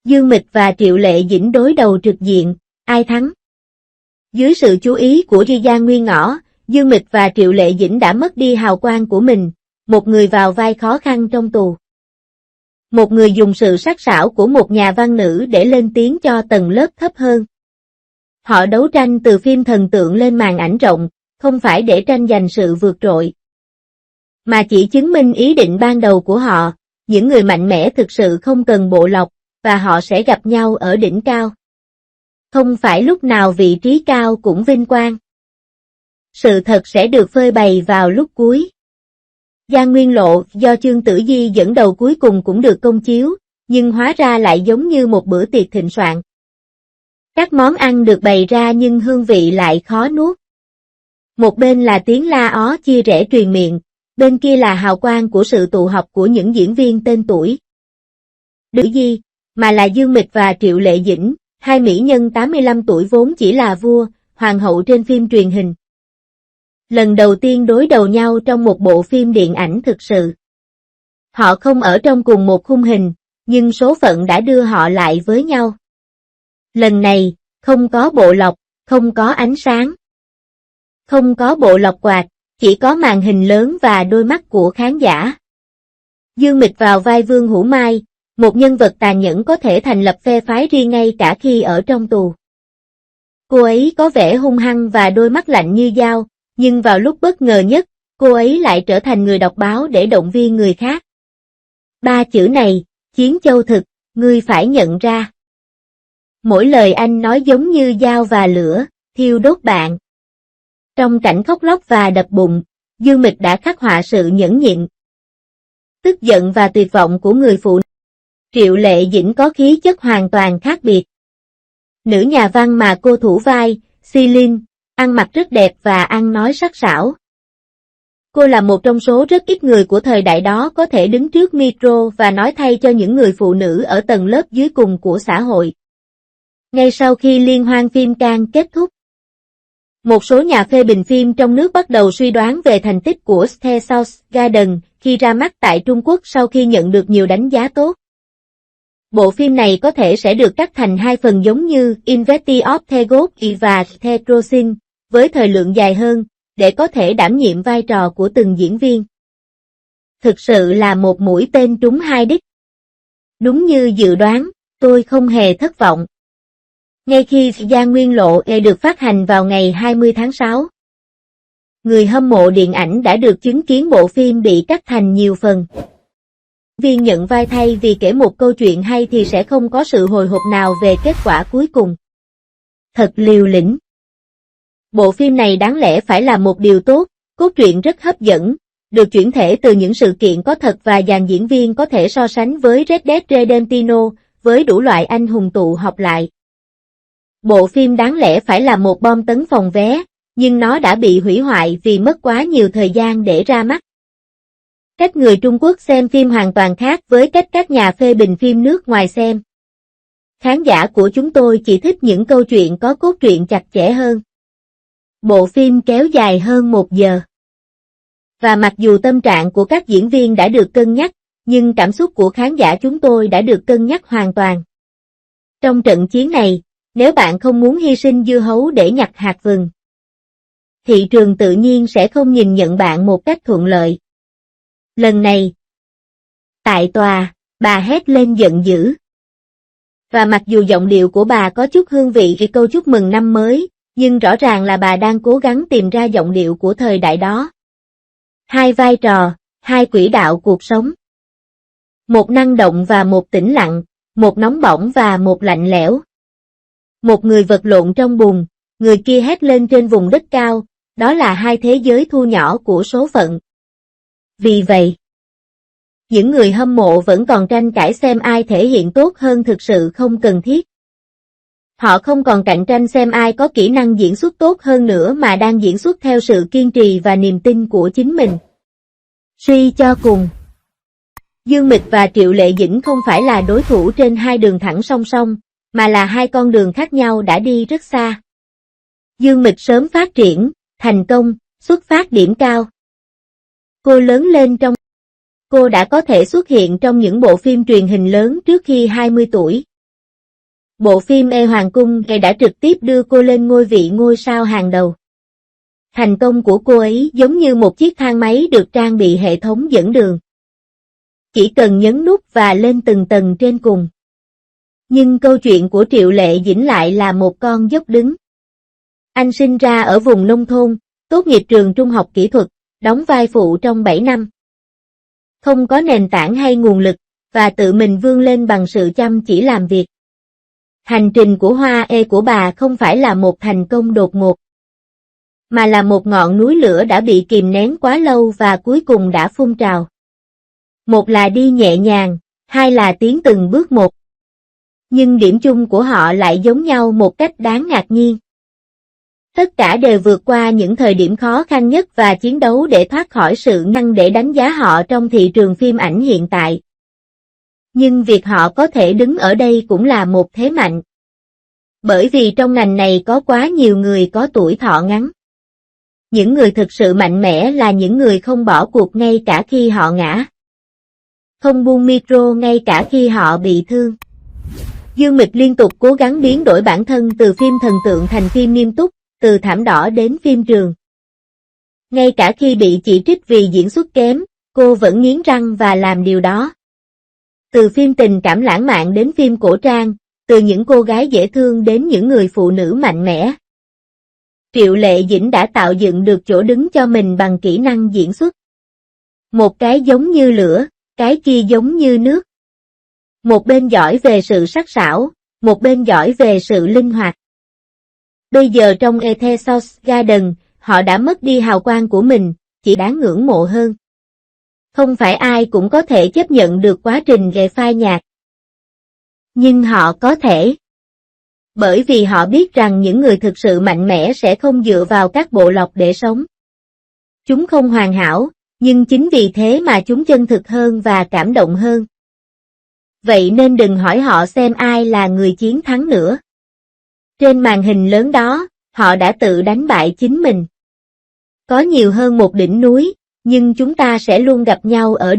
Dương Mịch và Triệu Lệ Dĩnh đối đầu trực diện, ai thắng? Dưới sự chú ý của Ri Gia Nguyên Ngõ, Dương Mịch và Triệu Lệ Dĩnh đã mất đi hào quang của mình, một người vào vai khó khăn trong tù. Một người dùng sự sắc sảo của một nhà văn nữ để lên tiếng cho tầng lớp thấp hơn. Họ đấu tranh từ phim thần tượng lên màn ảnh rộng, không phải để tranh giành sự vượt trội, mà chỉ chứng minh ý định ban đầu của họ, những người mạnh mẽ thực sự không cần bộ lọc, và họ sẽ gặp nhau ở đỉnh cao. Không phải lúc nào vị trí cao cũng vinh quang. Sự thật sẽ được phơi bày vào lúc cuối. Giang Nguyên Lộ do Chương Tử Di dẫn đầu cuối cùng cũng được công chiếu, nhưng hóa ra lại giống như một bữa tiệc thịnh soạn. Các món ăn được bày ra nhưng hương vị lại khó nuốt. Một bên là tiếng la ó chia rẽ truyền miệng, bên kia là hào quang của sự tụ họp của những diễn viên tên tuổi. Tử Di, mà là Dương Mịch và Triệu Lệ Dĩnh, hai mỹ nhân 85 tuổi vốn chỉ là vua, hoàng hậu trên phim truyền hình. Lần đầu tiên đối đầu nhau trong một bộ phim điện ảnh thực sự. Họ không ở trong cùng một khung hình, nhưng số phận đã đưa họ lại với nhau. Lần này, không có bộ lọc, không có ánh sáng. Không có bộ lọc quạt, chỉ có màn hình lớn và đôi mắt của khán giả. Dương Mịch vào vai Vương Hữu Mai, một nhân vật tàn nhẫn có thể thành lập phe phái riêng ngay cả khi ở trong tù. Cô ấy có vẻ hung hăng và đôi mắt lạnh như dao, nhưng vào lúc bất ngờ nhất, cô ấy lại trở thành người đọc báo để động viên người khác. Ba chữ này, Chiến Châu Thực, ngươi phải nhận ra. Mỗi lời anh nói giống như dao và lửa, thiêu đốt bạn. Trong cảnh khóc lóc và đập bụng, Dương Mịch đã khắc họa sự nhẫn nhịn, tức giận và tuyệt vọng của người phụ nữ. Triệu Lệ Dĩnh có khí chất hoàn toàn khác biệt. Nữ nhà văn mà cô thủ vai, Celine, ăn mặc rất đẹp và ăn nói sắc sảo. Cô là một trong số rất ít người của thời đại đó có thể đứng trước micro và nói thay cho những người phụ nữ ở tầng lớp dưới cùng của xã hội. Ngay sau khi liên hoan phim Cannes kết thúc, một số nhà phê bình phim trong nước bắt đầu suy đoán về thành tích của The South Garden khi ra mắt tại Trung Quốc sau khi nhận được nhiều đánh giá tốt. Bộ phim này có thể sẽ được cắt thành hai phần giống như Investi of the Gods và The Trosin, với thời lượng dài hơn, để có thể đảm nhiệm vai trò của từng diễn viên. Thực sự là một mũi tên trúng hai đích. Đúng như dự đoán, tôi không hề thất vọng. Ngay khi Giang Nguyên Lộ được phát hành vào ngày 20 tháng 6, người hâm mộ điện ảnh đã được chứng kiến bộ phim bị cắt thành nhiều phần. Viên nhận vai thay vì kể một câu chuyện hay thì sẽ không có sự hồi hộp nào về kết quả cuối cùng. Thật liều lĩnh. Bộ phim này đáng lẽ phải là một điều tốt, cốt truyện rất hấp dẫn, được chuyển thể từ những sự kiện có thật và dàn diễn viên có thể so sánh với Red Dead Redemption, với đủ loại anh hùng tụ họp lại. Bộ phim đáng lẽ phải là một bom tấn phòng vé, nhưng nó đã bị hủy hoại vì mất quá nhiều thời gian để ra mắt. Cách người Trung Quốc xem phim hoàn toàn khác với cách các nhà phê bình phim nước ngoài xem. Khán giả của chúng tôi chỉ thích những câu chuyện có cốt truyện chặt chẽ hơn. Bộ phim kéo dài hơn 1 giờ. Và mặc dù tâm trạng của các diễn viên đã được cân nhắc, nhưng cảm xúc của khán giả chúng tôi đã được cân nhắc hoàn toàn. Trong trận chiến này, nếu bạn không muốn hy sinh dưa hấu để nhặt hạt vừng, thị trường tự nhiên sẽ không nhìn nhận bạn một cách thuận lợi. Lần này, tại tòa, bà hét lên giận dữ. Và mặc dù giọng điệu của bà có chút hương vị câu chúc mừng năm mới, nhưng rõ ràng là bà đang cố gắng tìm ra giọng điệu của thời đại đó. Hai vai trò, hai quỹ đạo cuộc sống. Một năng động và một tĩnh lặng, một nóng bỏng và một lạnh lẽo. Một người vật lộn trong bùn, người kia hét lên trên vùng đất cao, đó là hai thế giới thu nhỏ của số phận. Vì vậy, những người hâm mộ vẫn còn tranh cãi xem ai thể hiện tốt hơn thực sự không cần thiết. Họ không còn cạnh tranh xem ai có kỹ năng diễn xuất tốt hơn nữa mà đang diễn xuất theo sự kiên trì và niềm tin của chính mình. Suy cho cùng, Dương Mịch và Triệu Lệ Dĩnh không phải là đối thủ trên hai đường thẳng song song, mà là hai con đường khác nhau đã đi rất xa. Dương Mịch sớm phát triển, thành công, xuất phát điểm cao. Cô lớn lên trong... Cô đã có thể xuất hiện trong những bộ phim truyền hình lớn trước khi 20 tuổi. Bộ phim Ê Hoàng Cung này đã trực tiếp đưa cô lên ngôi vị ngôi sao hàng đầu. Thành công của cô ấy giống như một chiếc thang máy được trang bị hệ thống dẫn đường. Chỉ cần nhấn nút và lên từng tầng trên cùng. Nhưng câu chuyện của Triệu Lệ Dĩnh lại là một con dốc đứng. Anh sinh ra ở vùng nông thôn, tốt nghiệp trường trung học kỹ thuật, đóng vai phụ trong 7 năm. Không có nền tảng hay nguồn lực, và tự mình vươn lên bằng sự chăm chỉ làm việc. Hành trình của Hoa Ê của bà không phải là một thành công đột ngột, mà là một ngọn núi lửa đã bị kìm nén quá lâu và cuối cùng đã phun trào. Một là đi nhẹ nhàng, hai là tiến từng bước một. Nhưng điểm chung của họ lại giống nhau một cách đáng ngạc nhiên. Tất cả đều vượt qua những thời điểm khó khăn nhất và chiến đấu để thoát khỏi sự ngăn để đánh giá họ trong thị trường phim ảnh hiện tại. Nhưng việc họ có thể đứng ở đây cũng là một thế mạnh. Bởi vì trong ngành này có quá nhiều người có tuổi thọ ngắn. Những người thực sự mạnh mẽ là những người không bỏ cuộc ngay cả khi họ ngã. Không buông micro ngay cả khi họ bị thương. Dương Mịch liên tục cố gắng biến đổi bản thân từ phim thần tượng thành phim nghiêm túc, từ thảm đỏ đến phim trường. Ngay cả khi bị chỉ trích vì diễn xuất kém, cô vẫn nghiến răng và làm điều đó. Từ phim tình cảm lãng mạn đến phim cổ trang, từ những cô gái dễ thương đến những người phụ nữ mạnh mẽ. Triệu Lệ Dĩnh đã tạo dựng được chỗ đứng cho mình bằng kỹ năng diễn xuất. Một cái giống như lửa, cái kia giống như nước. Một bên giỏi về sự sắc sảo, một bên giỏi về sự linh hoạt. Bây giờ trong Athesos Garden, họ đã mất đi hào quang của mình, chỉ đáng ngưỡng mộ hơn. Không phải ai cũng có thể chấp nhận được quá trình ghệ phai nhạt. Nhưng họ có thể. Bởi vì họ biết rằng những người thực sự mạnh mẽ sẽ không dựa vào các bộ lọc để sống. Chúng không hoàn hảo, nhưng chính vì thế mà chúng chân thực hơn và cảm động hơn. Vậy nên đừng hỏi họ xem ai là người chiến thắng nữa. Trên màn hình lớn đó, họ đã tự đánh bại chính mình. Có nhiều hơn một đỉnh núi, nhưng chúng ta sẽ luôn gặp nhau ở